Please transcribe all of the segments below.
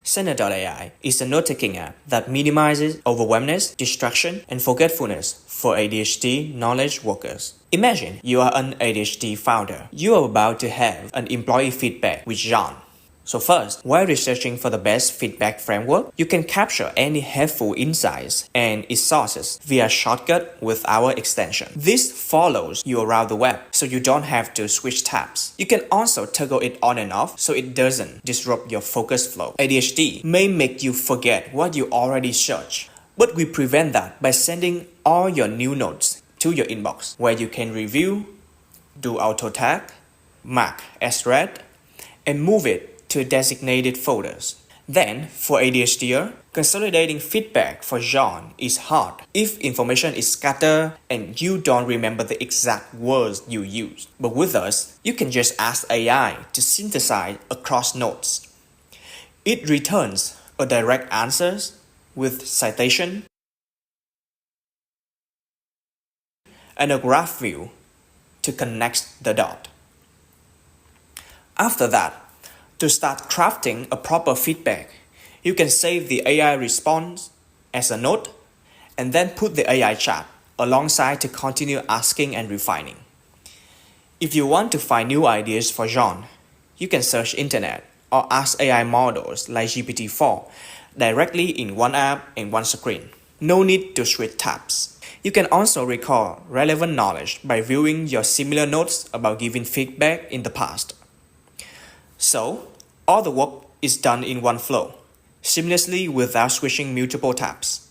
Saner.ai is a note-taking app that minimizes overwhelmness, distraction, and forgetfulness for ADHD knowledge workers. Imagine you are an ADHD founder. You are about to have an employee feedback with John. So first, while researching for the best feedback framework, you can capture any helpful insights and its sources via shortcut with our extension. This follows you around the web, so you don't have to switch tabs. You can also toggle it on and off so it doesn't disrupt your focus flow. ADHD may make you forget what you already searched, but we prevent that by sending all your new notes to your inbox, where you can review, do auto tag, mark as read, and move it to designated folders. Then, for ADHDer, consolidating feedback for John is hard if information is scattered and you don't remember the exact words you used. But with us, you can just ask AI to synthesize across notes. It returns a direct answer with citation and a graph view to connect the dot. After that, to start crafting a proper feedback, you can save the AI response as a note and then put the AI chat alongside to continue asking and refining. If you want to find new ideas for John, you can search internet or ask AI models like GPT-4 directly in one app and one screen. No need to switch tabs. You can also recall relevant knowledge by viewing your similar notes about giving feedback in the past. So, all the work is done in one flow, seamlessly without switching multiple tabs.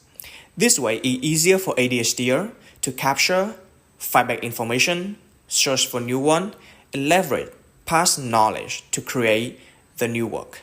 This way, it's easier for ADHDer to capture feedback information, search for new one, and leverage past knowledge to create the new work.